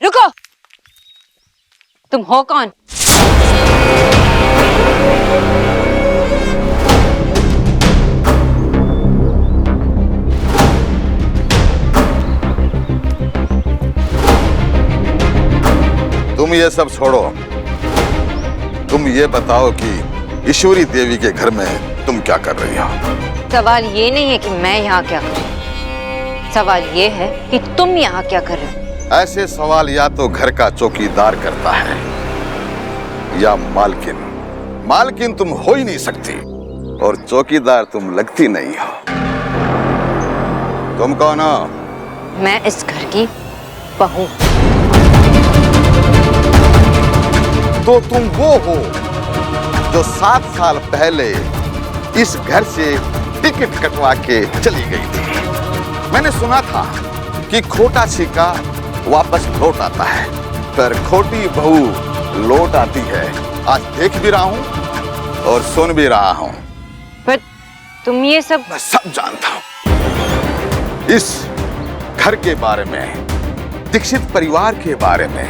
रुको, तुम हो कौन? तुम ये सब छोड़ो, तुम ये बताओ कि ईश्वरी देवी के घर में तुम क्या कर रही हो? सवाल ये नहीं है कि मैं यहाँ क्या कर रही हूँ, सवाल ये है कि तुम यहाँ क्या कर रहे हो। ऐसे सवाल या तो घर का चौकीदार करता है या मालकिन। मालकिन तुम हो ही नहीं सकती और चौकीदार तुम लगती नहीं हो। तुम कौन हो? मैं इस घर की बहू। तो तुम वो हो जो 7 साल पहले इस घर से टिकट कटवा के चली गई थी। मैंने सुना था कि खोटा सिक्का वापस लौट आता है, पर खोटी बहू लौट आती है। आज देख भी रहा हूं और सुन भी रहा हूं। पर तुम ये सब... मैं सब जानता हूं, इस घर के बारे में, दीक्षित परिवार के बारे में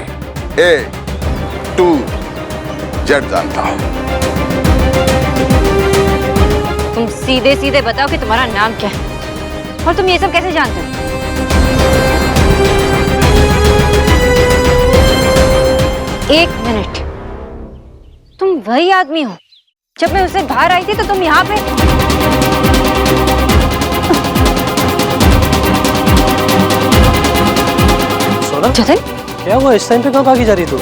A to Z जानता हूं। तुम सीधे सीधे बताओ कि तुम्हारा नाम क्या है और तुम ये सब कैसे जानते हो? एक मिनट, तुम वही आदमी हो जब मैं उससे बाहर आई थी तो तुम यहाँ पे... सोना, जतिन, क्या हुआ? इस टाइम पे कहाँ भागी जा रही तू?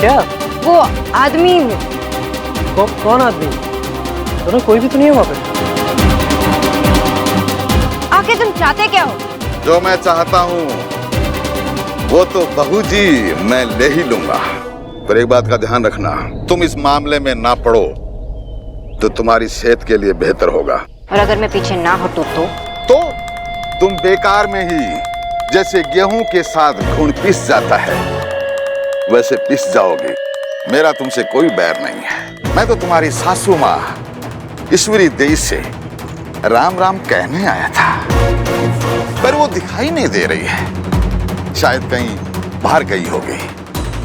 क्या? वो आदमी... कौन आदमी? सोना, कोई भी तो नहीं है वहाँ पे। आखिर तुम चाहते क्या हो? जो मैं चाहता हूं वो तो बहू जी मैं ले ही लूंगा, पर एक बात का ध्यान रखना, तुम इस मामले में ना पड़ो तो तुम्हारी सेहत के लिए बेहतर होगा। और अगर मैं पीछे ना हटूं तो तुम बेकार में ही जैसे गेहूं के साथ घुन पिस जाता है वैसे पिस जाओगे। मेरा तुमसे कोई बैर नहीं है। मैं तो तुम्हारी सासू माँ ईश्वरी देवी से राम राम कहने आया था, पर वो दिखाई नहीं दे रही है। शायद कहीं बाहर गई होगी।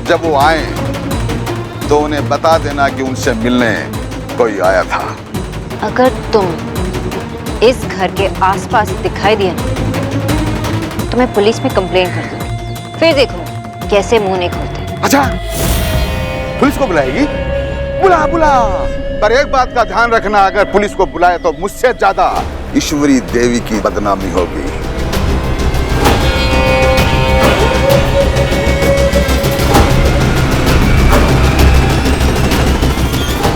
जब वो आए तो उन्हें बता देना कि उनसे मिलने कोई आया था। अगर तुम इस घर के आसपास दिखाई दिए ना तो मैं पुलिस में कंप्लेन कर दूंगी, फिर देखो कैसे मुंह नहीं खोलते। अच्छा, पुलिस को बुलाएगी? बुला बुला, पर एक बात का ध्यान रखना, अगर पुलिस को बुलाए तो मुझसे ज्यादा ईश्वरी देवी की बदनामी होगी।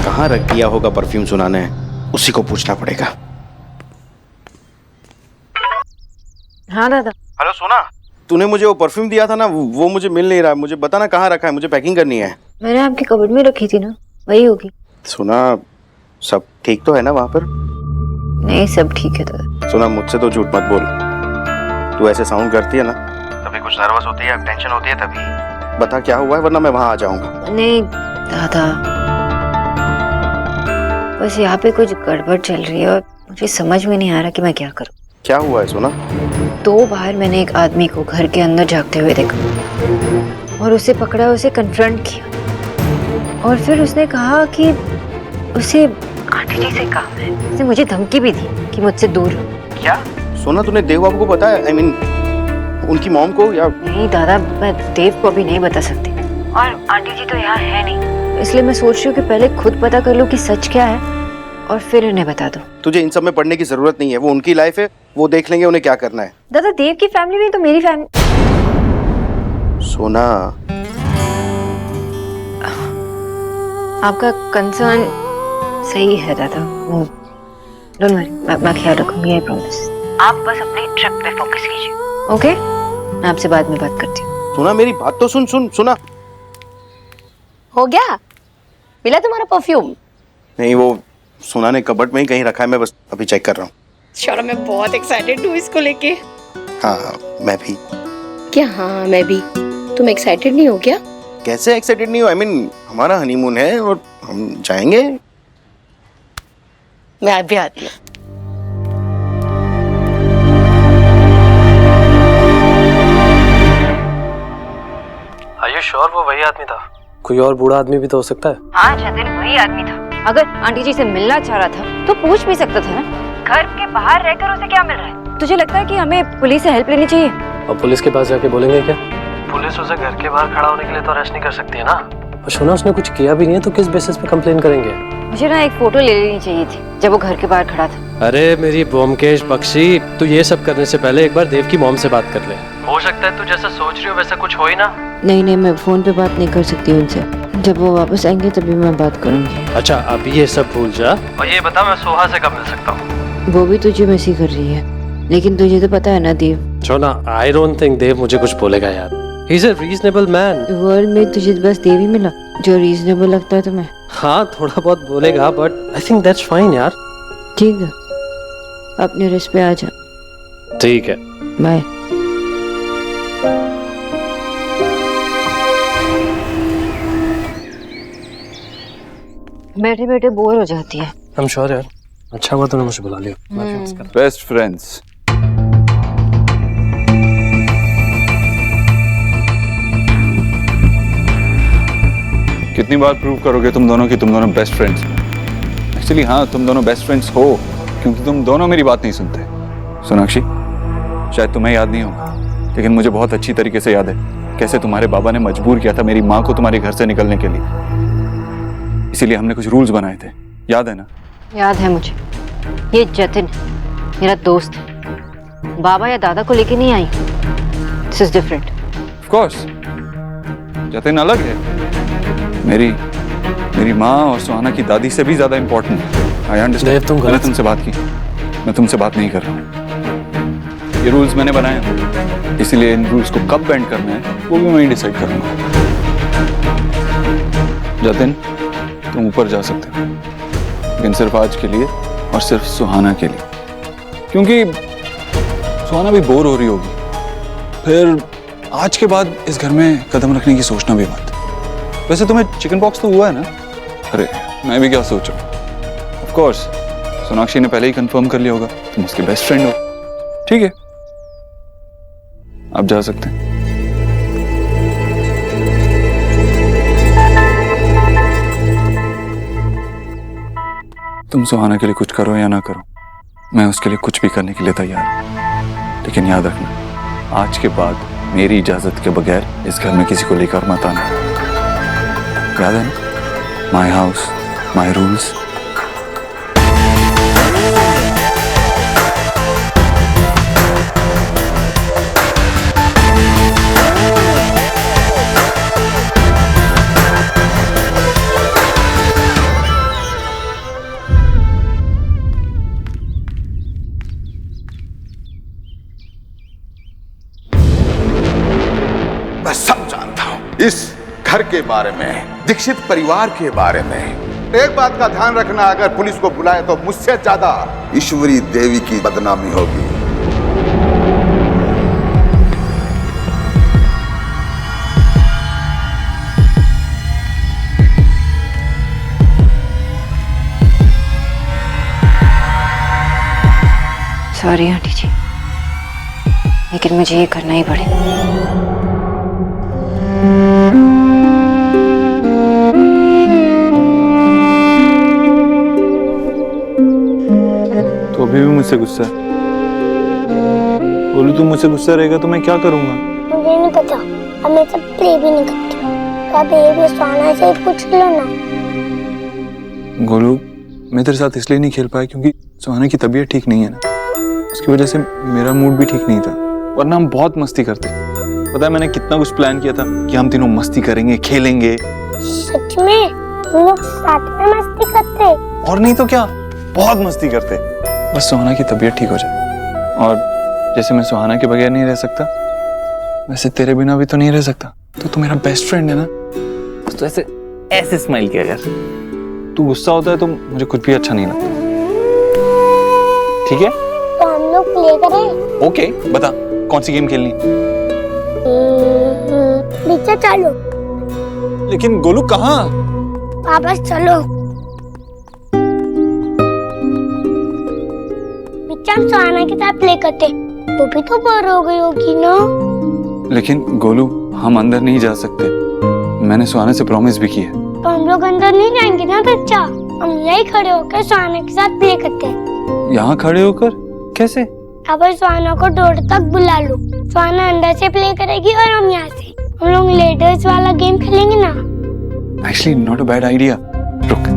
कहाँ रख दिया होगा परफ्यूम सुनाने, उसी को पूछना पड़ेगा। हाँ दादा। हेलो सोना, तूने मुझे वो परफ्यूम दिया था ना, वो मुझे मिल नहीं रहा। मुझे बता ना कहाँ रखा है, मुझे पैकिंग करनी है। मैंने आपकी कबर्ड में रखी थी ना, वही होगी। सोना, सब ठीक तो है ना वहाँ पर? नहीं, सब ठीक है दादा। सोना, मुझसे तो झूठ मत बोल। तू ऐसे साउंड करती है ना तभी कुछ नर्वस होती है, टेंशन होती है तभी। बता क्या हुआ है, वरना मैं वहाँ आ जाऊंगा। नहीं दादा, बस यहाँ पे कुछ गड़बड़ चल रही है और मुझे समझ में नहीं आ रहा कि मैं क्या करूँ। क्या हुआ है सोना? 2 बार मैंने एक आदमी को घर के अंदर झांकते हुए देखा और उसे पकड़ा, उसे कन्फ्रंट किया और फिर उसने कहा कि उसे आंटी जी से काम है। उसने मुझे धमकी भी दी कि मुझसे दूर रहो। क्या? सोना, तूने देव बाबू को बताया? I mean, उनकी मॉम को? या नहीं दादा, मैं देव को अभी नहीं बता सकती और आंटी जी तो यहाँ है नहीं, इसलिए मैं सोच रही हूँ कि पहले खुद पता कर लूँ कि सच क्या है और फिर उन्हें बता दो। तुझे इन सब में पढ़ने की जरूरत नहीं है, वो उनकी लाइफ है, वो देख लेंगे उन्हें क्या करना है। दादा, देव की फैमिली नहीं तो मेरी फैमिली। सोना, आपका कंसर्न सही है दादा, वो डोंट वरी, मैं ख्याल रखूंगी, आई प्रॉमिस। आप बस अपनी ट्रिप पे फोकस कीजिए, ओके? मैं आपसे बाद में बात करती हूँ। सोना, मेरी बात तो सुना। हो गया? मिला तुम्हारा परफ्यूम? नहीं, वो सोना ने कबर्ड में ही कहीं रखा है, मैं बस अभी चेक कर रहा हूँ। शौर्य, मैं बहुत एक्साइटेड हूँ इसको लेके। हाँ, मैं भी। क्या? हाँ, मैं भी। तुम एक्साइटेड नहीं हो क्या? कैसे एक्साइटेड नहीं हो? I mean, हमारा हनीमून है और हम जाएंगे। मैं भी आती हूँ। वही आदमी था? कोई और बूढ़ा आदमी भी तो हो सकता है। हाँ जतिन, वही आदमी था। अगर आंटी जी से मिलना चाह रहा था तो पूछ भी सकता था ना। घर के बाहर रहकर उसे क्या मिल रहा है? तुझे लगता है कि हमें पुलिस से हेल्प लेनी चाहिए? अब पुलिस के पास जाके बोलेंगे क्या? पुलिस उसे घर के बाहर खड़ा होने के लिए तो अरेस्ट नहीं कर सकती है ना। और सुना उसने कुछ किया भी नहीं है तो किस बेसिस पे कंप्लेन करेंगे? मुझे ना एक फोटो ले लेनी चाहिए थी जब वो घर के बाहर खड़ा था। अरे मेरी ब्योमकेश बख्शी, तू ये सब करने से पहले एक बार देव की मॉम से बात कर ले। हो सकता है तू जैसा सोच रही हो वैसा कुछ हो ही ना। नहीं, मैं फोन पे बात नहीं कर सकती उनसे। जब वो वापस आएंगे तभी मैं बात करूंगी। अच्छा अभी ये सब भूल जा और ये बता मैं सोहा से कब मिल सकता हूँ? वो भी तुझे मैसी कर रही है, लेकिन तुझे तो पता है ना देव। छोना, आई डोंट थिंक देव मुझे कुछ बोलेगा यार। He is a reasonable man. World में तुझे बस देव ही मिला जो रीजनेबल लगता है तुम्हें? हाँ थोड़ा बहुत बोलेगा but I think that's fine यार। ठीक है, अपने रिस्क पे आ जा। ठीक है, बाय। बैठे बैठे बोर हो जाती है। I'm sure यार। अच्छा हुआ तूने मुझे बुला लिया। Best friends. कितनी बार प्रूव करोगे तुम दोनों कि तुम दोनों बेस्ट फ्रेंड्स? एक्चुअली हाँ, तुम दोनों बेस्ट फ्रेंड्स हो क्योंकि तुम दोनों मेरी बात नहीं सुनते। सोनाक्षी, शायद तुम्हें याद नहीं होगा लेकिन मुझे बहुत अच्छी तरीके से याद है कैसे तुम्हारे बाबा ने मजबूर किया था मेरी माँ को तुम्हारे घर से निकलने के लिए। इसीलिए हमने कुछ रूल्स बनाए थे, याद है ना? याद है मुझे। ये जतिन मेरा दोस्त है, बाबा या दादा को लेके नहीं आई। This is different. Of course Jatin अलग है। मेरी माँ और सुहाना की दादी से भी ज्यादा इम्पोर्टेंट है। I understand. मैंने तुमसे बात की, मैं तुमसे बात नहीं कर रहा हूँ। ये रूल्स मैंने बनाए हैं, इसीलिए इन रूल्स को कब बेंड करना है वो भी मैं ही डिसाइड करूंगा। जतिन, तुम ऊपर जा सकते हो लेकिन सिर्फ आज के लिए और सिर्फ सुहाना के लिए, क्योंकि सुहाना भी बोर हो रही होगी। फिर आज के बाद इस घर में कदम रखने की सोचना भी मत। वैसे तुम्हें चिकन पॉक्स तो हुआ है ना? अरे मैं भी क्या सोच रहा हूँ। ऑफ कोर्स सोनाक्षी ने पहले ही कंफर्म कर लिया होगा, तुम उसके बेस्ट फ्रेंड हो। ठीक है, आप जा सकते हैं। तुम सुहाना के लिए कुछ करो या ना करो, मैं उसके लिए कुछ भी करने के लिए तैयार हूं। लेकिन याद रखना, आज के बाद मेरी इजाजत के बगैर इस घर में किसी को लेकर मत आना। याद है ना? My house, my rules. मैं सब जानता हूं इस घर के बारे में, दीक्षित परिवार के बारे में। एक बात का ध्यान रखना, अगर पुलिस को बुलाए तो मुझसे ज्यादा ईश्वरी देवी की बदनामी होगी। सॉरी आंटी जी, लेकिन मुझे ये करना ही पड़ेगा। तो अभी भी मुझसे गुस्सा है? बोलू तुम मुझसे गुस्सा रहेगा तो मैं क्या करूंगा? मुझे नहीं पता, अब मैं सब प्ले भी नहीं करती। तो अब ये सोना से पूछ लो ना। गोलू, मैं तेरे साथ इसलिए नहीं खेल पाया क्योंकि सुहाना की तबीयत ठीक नहीं है ना, उसकी वजह से मेरा मूड भी ठीक नहीं था। वरना हम बहुत मस्ती करते। पता है मैंने कितना कुछ प्लान किया था कि हम तीनों मस्ती करेंगे, खेलेंगे। सच में हम लोग साथ में मस्ती करते? और नहीं तो क्या, बहुत मस्ती करते। बस सुहाना की तबीयत ठीक हो जाए। और जैसे मैं सुहाना के बगैर नहीं रह सकता, वैसे तेरे बिना भी तो नहीं रह सकता। तो तू मेरा बेस्ट फ्रेंड है ना, तो ऐसे ऐसे स्माइल किया कर। तू गुस्सा होता है तो मुझे कुछ भी अच्छा नहीं लगता। ठीक है, तो हम लोग प्ले करें? ओके, बता कौन सी गेम खेलनी? पीछे चलो। लेकिन गोलू कहाँ? वापस चलो। पीछे हम सुहाना के साथ प्ले करते, वो भी तो बोर हो गई होगी ना। लेकिन गोलू, हम अंदर नहीं जा सकते। मैंने सुहाना से प्रॉमिस भी किया है। तो हम लोग अंदर नहीं जाएंगे ना बच्चा, हम यही खड़े होकर सुहाना के साथ प्ले करते हैं। यहाँ खड़े होकर कैसे? अब सुहाना को डोर तक बुला लो, सुहाना अंदर से प्ले करेगी और हम यहाँ से। हम लोग लेडर्स वाला गेम खेलेंगे ना। Actually not a bad idea. रुक।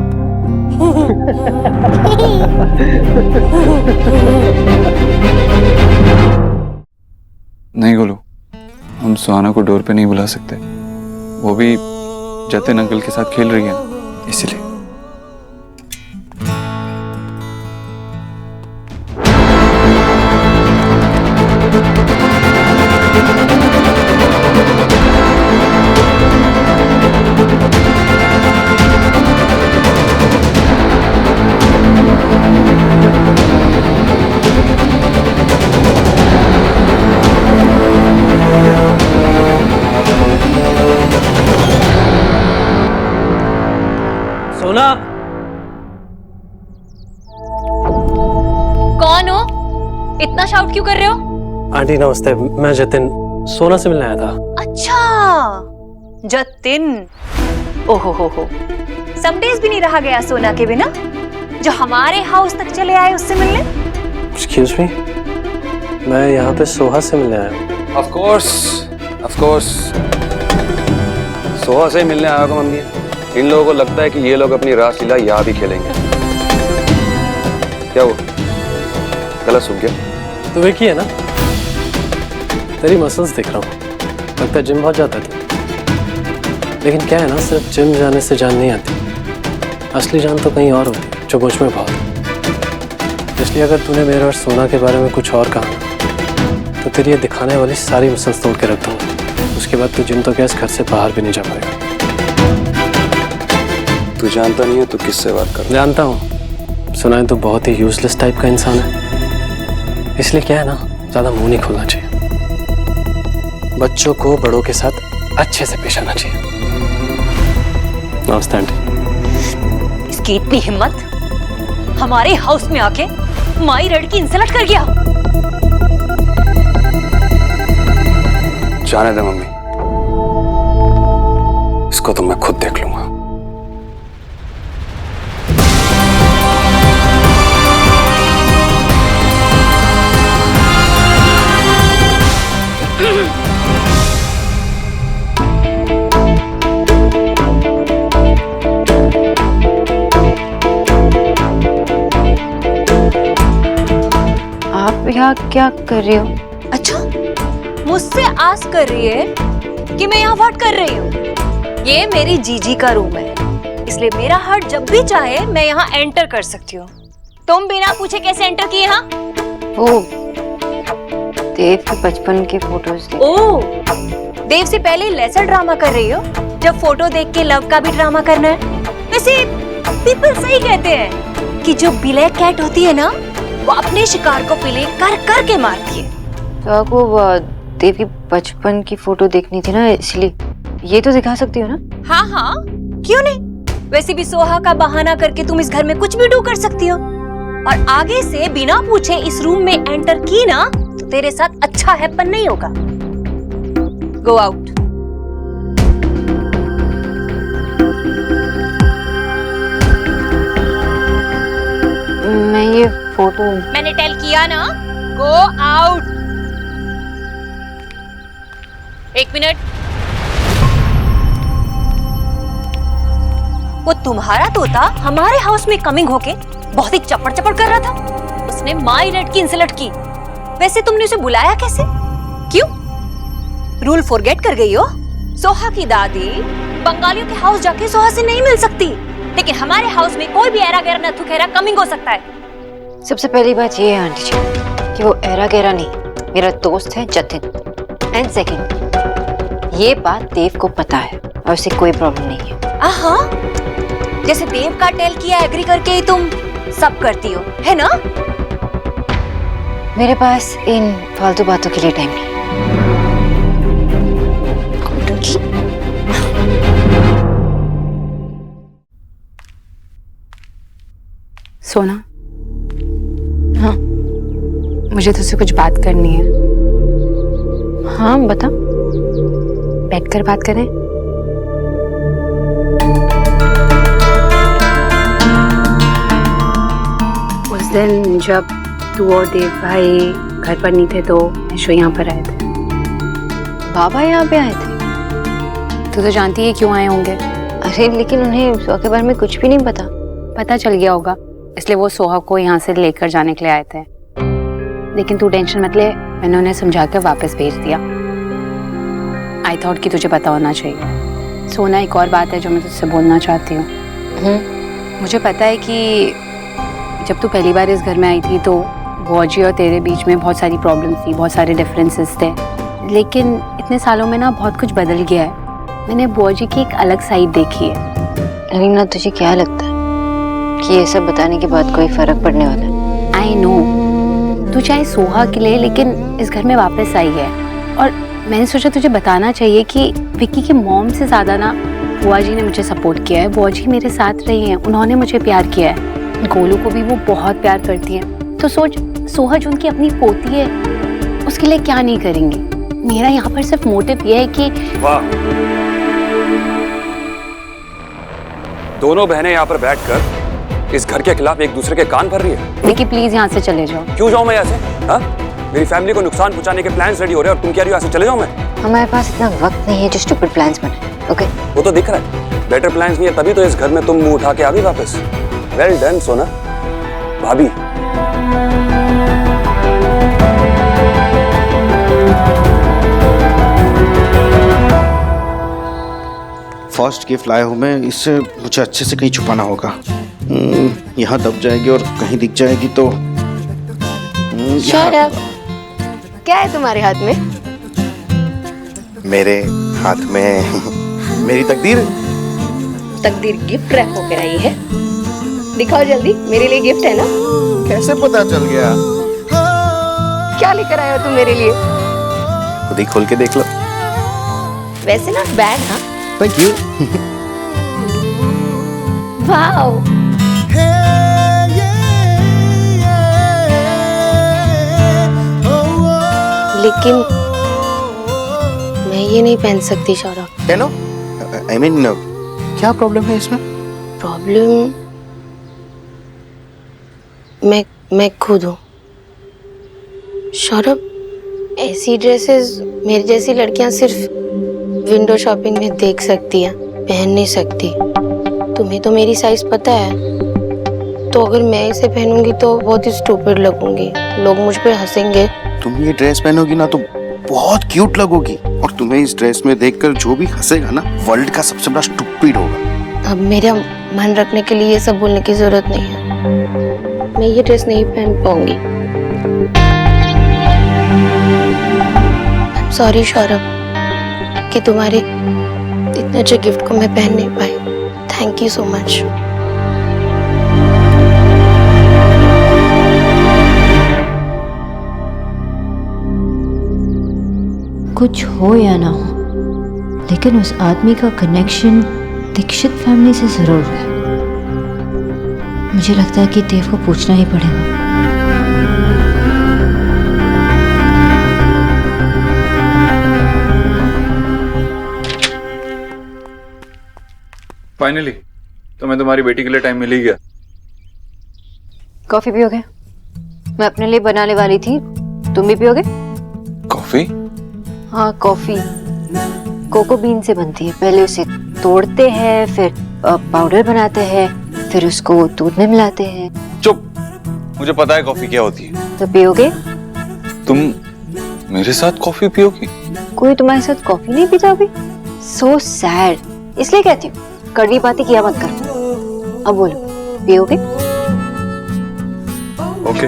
नहीं गोलू, हम सुहाना को डोर पे नहीं बुला सकते, वो भी जतिन अंकल के साथ खेल रही है ना, इसलिए। सोना, कौन हो? इतना शाउट क्यों कर रहे हो? आंटी नमस्ते, मैं जतिन सोना से मिलने आया था। अच्छा जतिन, ओहो हो, सम डेज भी नहीं रहा गया सोना के बिना, जो हमारे हाउस तक चले आए उससे मिलने। एक्सक्यूज मी, मैं यहाँ पे सोहा से मिलने आया हूँ। ऑफ कोर्स सोहा से मिलने आया होगा मम्मी। इन लोगों को लगता है कि ये लोग अपनी रासलीला यहाँ भी खेलेंगे। क्या हुआ? गलत सुन गया? तो वे की है ना, तेरी मसल्स देख रहा हूँ, लगता है जिम बहुत जाता था। लेकिन क्या है ना, सिर्फ जिम जाने से जान नहीं आती, असली जान तो कहीं और होती, जो मुझ में बहुत है। इसलिए अगर तूने मेरे और सोना के बारे में कुछ और कहा तो तेरी ये दिखाने वाली सारी मसल्स तोड़ के रख दूंगा। उसके बाद तू जिम तो क्या, इस घर से बाहर भी नहीं जा पाएगा। तू जानता नहीं है तू किससे बात कर रहा है? जानता हूँ, सुना है तू बहुत ही यूजलेस टाइप का इंसान है, इसलिए क्या है ना, ज्यादा मुंह नहीं खोलना चाहिए। बच्चों को बड़ों के साथ अच्छे से पेश आना चाहिए। इसकी इतनी हिम्मत, हमारे हाउस में आके माई रेड की इंसल्ट कर गया। जाने दे मम्मी, इसको तो मैं खुद देख लूंगा। आप यहाँ क्या कर रहे हो? अच्छा, मुझसे आस कर रही है कि मैं यहाँ व्हाट कर रही हूँ? ये मेरी जीजी का रूम है, इसलिए मेरा हार्ट जब भी चाहे मैं यहाँ एंटर कर सकती हूँ। तुम बिना पूछे कैसे एंटर किए यहाँ? वो देव के बचपन के फोटोज देख। ओह, देव से पहले लेसर ड्रामा कर रही हो, जब फोटो देख के लव का भी ड्रामा करना है। वैसे पीपल सही कहते हैं कि जो ब्लैक कैट होती है ना, वो अपने शिकार को प्ले कर कर के मारती है। तो आपको देव की बचपन की फोटो देखनी थी ना, इसलिए ये तो दिखा सकती हो ना। हाँ हाँ, क्यों नहीं? वैसे भी सोहा का बहाना करके तुम इस घर में कुछ भी डू कर सकती हो, और आगे से बिना पूछे इस रूम में एंटर की ना, तो तेरे साथ अच्छा हैपन नहीं होगा। Go out. मैं ये फोटो, मैंने टेल किया ना, गो आउट। 1 मिनट। वो तुम्हारा तोता हमारे हाउस में कमिंग होके बहुत ही चपड़ चपड़ कर रहा था। उसने माई रेड की इंसल्ट की। वैसे तुमने उसे बुलाया कैसे? क्यों? रूल फॉरगेट कर गई हो? सोहा की दादी बंगालियों के हाउस जाके सोहा से नहीं मिल सकती, लेकिन हमारे हाउस में कोई भी एरा गैरा नथु खेरा कमिंग हो सकता है। सबसे पहली बात ये है आंटी जी कि वो एरा गैरा नहीं, मेरा दोस्त है जतिन। एंड सेकंड, ये बात देव को पता है और उसे कोई प्रॉब्लम नहीं है। आहा, जैसे देव का टेल किया एग्री करके ही तुम सब करती हो, है ना? मेरे पास इन फालतू बातों के लिए टाइम नहीं। सोना, हाँ, मुझे तुझसे कुछ बात करनी है। हाँ बता। बैठकर बात करें? दिन जब तू और देव भाई घर पर नहीं थे तो यशो यहाँ पर आए थे। बाबा यहाँ पे आए थे? तू तो जानती है क्यों आए होंगे। अरे लेकिन उन्हें सोहा के बारे में कुछ भी नहीं पता। पता चल गया होगा, इसलिए वो सोहा को यहाँ से लेकर जाने के लिए आए थे। लेकिन तू टेंशन मत ले, मैंने उन्हें समझा कर वापस भेज दिया। आई थॉट कि तुझे पता होना चाहिए। सोना, एक और बात है जो मैं तुझसे बोलना चाहती हूँ। मुझे पता है कि जब तू पहली बार इस घर में आई थी तो बुआजी और तेरे बीच में बहुत सारी प्रॉब्लम्स थी, बहुत सारे डिफरेंसेस थे। लेकिन इतने सालों में ना बहुत कुछ बदल गया है। मैंने बुआजी की एक अलग साइड देखी है। रीना, तुझे क्या लगता है कि ये सब बताने के बाद कोई फर्क पड़ने वाला है? आई नो, तू चाहे सोहा के लिए लेकिन इस घर में वापस आई है। और मैंने सोचा तुझे बताना चाहिए कि विक्की की मॉम से ज़्यादा ना बुआ जी ने मुझे सपोर्ट किया है। बुआ जी मेरे साथ रही हैं, उन्होंने मुझे प्यार किया है। गोलू को भी वो बहुत प्यार करती हैं। तो सोच, सोहा जो उनकी अपनी पोती है उसके लिए क्या नहीं करेंगी। मेरा यहाँ पर सिर्फ मोटिव ये है कि वाह, दोनों बहनें यहाँ पर बैठकर इस घर के खिलाफ एक दूसरे के कान भर रही है। विक्की प्लीज यहाँ से चले जाओ। क्यों जाऊँ मैं यहाँ से? हाँ, मेरी फैमिली को नुकसान पहुंचाने के प्लान्स रेडी हो रहे हैं और तुम कह रही हो यहाँ से चले जाऊँ मैं? हमारे पास इतना वक्त नहीं है जो स्टूपिड प्लान्स बनाए। ओके, वो तो दिख रहा है, बेटर प्लान्स नहीं है, तभी तो इस घर में तुम मुंह उठा के आ गई वापस। वेल डन सोना भाभी। फर्स्ट गिफ्ट लाया हूँ मैं, इससे मुझे अच्छे से कहीं छुपाना होगा। यहाँ दब जाएगी और कहीं दिख जाएगी तो सौरभ, क्या है तुम्हारे हाथ में? मेरे हाथ में मेरी तकदीर। तकदीर गिफ्ट रैप होकर आई है। दिखाओ जल्दी, मेरे लिए गिफ्ट है ना? कैसे पता चल गया? क्या लेकर आए हो तुम मेरे लिए? खुद ही खोल के देख लो। वैसे ना बैड। हाँ, थैंक यू। वाओ, लेकिन मैं ये नहीं पहन सकती सौरभ। टेनो, आई मीन क्या प्रॉब्लम है इसमें? प्रॉब्लम मैं खुद हूँ सौरभ। ऐसी ड्रेसेस मेरी जैसी लड़कियां सिर्फ विंडो शॉपिंग में देख सकती हैं, पहन नहीं सकती। तुम्हें तो मेरी साइज पता है, तो अगर मैं इसे पहनूंगी तो बहुत ही स्टूपिड लगूंगी। लोग मुझ पे हंसेंगे। तुम ये ड्रेस पहनोगी ना तो बहुत क्यूट लगोगी, और तुम्हें इस ड्रेस में देखकर जो भी हंसेगा ना, वर्ल्ड का सबसे बड़ा स्टूपिड होगा। अब मेरा मन रखने के लिए ये सब बोलने की जरूरत नहीं है। मैं ये ड्रेस नहीं पहन पाऊंगी। सॉरी सौरभ कि तुम्हारे इतने अच्छे गिफ्ट को मैं पहन नहीं पाई। Thank you so much. कुछ हो या ना हो, लेकिन उस आदमी का कनेक्शन दीक्षित फैमिली से जरूर है। मुझे लगता है कि देव को पूछना ही पड़ेगा। फाइनली तुम्हें तुम्हारी बेटी के लिए टाइम मिल ही गया। कॉफी पियोगे? मैं अपने लिए बनाने वाली थी, तुम भी पियोगे? कॉफी? हाँ, कॉफी कोको बीन से बनती है। पहले उसे तोड़ते हैं, फिर पाउडर बनाते हैं, फिर उसको दूध में मिलाते हैं। चुप, मुझे पता है कॉफी क्या होती है। तो पियोगे? तुम मेरे साथ कॉफी पियोगी? कोई तुम्हारे साथ कॉफी नहीं पीता अभी? So sad. इसलिए कहती हूँ कड़वी बातें किया मत करो। अब बोलो, पियोगे? ओके।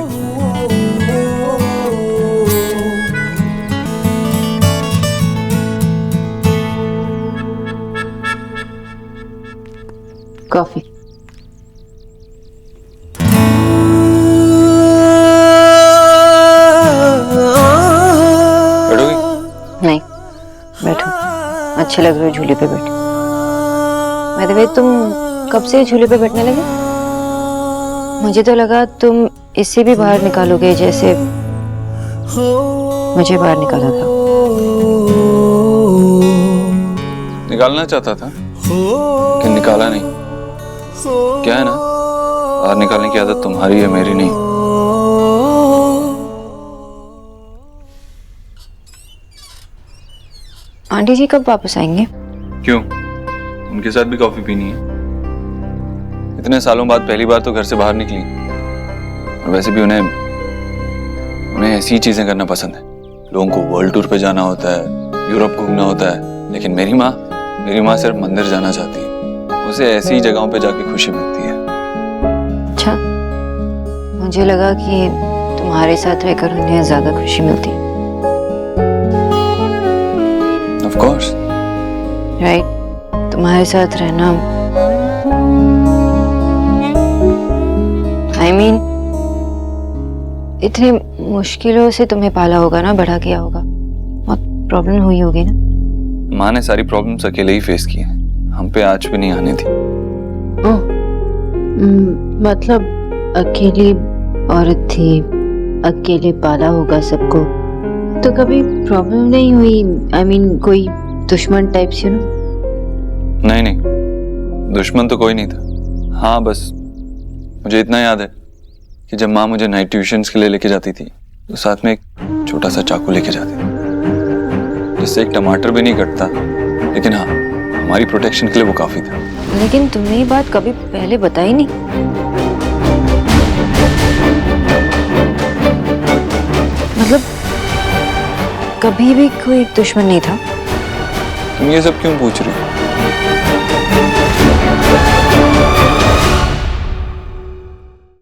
कॉफी। बैठोगी? नहीं, बैठो। अच्छे लग रहे हो झूले पे बैठे। वैसे तुम कब से झूले पे बैठने लगे? मुझे तो लगा तुम इससे भी बाहर निकालोगे, जैसे मुझे बाहर निकाला था। निकालना चाहता था लेकिन निकाला नहीं। क्या है ना, बाहर निकालने की आदत तुम्हारी है, मेरी नहीं। आंटी जी कब वापस आएंगे? क्यों, उनके साथ भी कॉफी पीनी है? इतने सालों बाद पहली बार तो घर से बाहर निकली, और वैसे भी उन्हें ऐसी चीजें करना पसंद है। लोगों को वर्ल्ड टूर पे जाना होता है, यूरोप घूमना होता है, लेकिन मेरी माँ सिर्फ मंदिर जाना चाहती है। उसे ऐसी जगहों पे जाके खुशी मिलती है। अच्छा, मुझे लगा कि तुम्हारे साथ रहकर उन्हें ज्यादा खुशी मिलती है। Of course. राइट, तुम्हारे साथ रहना, आई मीन इतनी मुश्किलों से तुम्हें पाला होगा ना, बड़ा किया होगा, बहुत प्रॉब्लम हुई होगी ना। माँ ने सारी प्रॉब्लम्स अकेले ही फेस की है, हम पे आज भी नहीं आने थी। ओह, मतलब अकेली औरत थी, अकेले पाला होगा सबको, तो कभी प्रॉब्लम नहीं हुई? आई मीन कोई दुश्मन टाइप से ना? नहीं, दुश्मन तो कोई नहीं था। हाँ, बस मुझे इतना याद है कि जब माँ मुझे नाइट ट्यूशन्स के लिए लेके जाती थी तो साथ में एक छोटा सा चाकू लेके जाती थी, जिससे एक टमाटर भी नहीं कटता, लेकिन हाँ, हमारी प्रोटेक्शन के लिए वो काफी था। लेकिन तुमने ये बात कभी पहले बताई नहीं। मतलब कभी भी कोई दुश्मन नहीं था? तुम ये सब क्यों पूछ रही हो?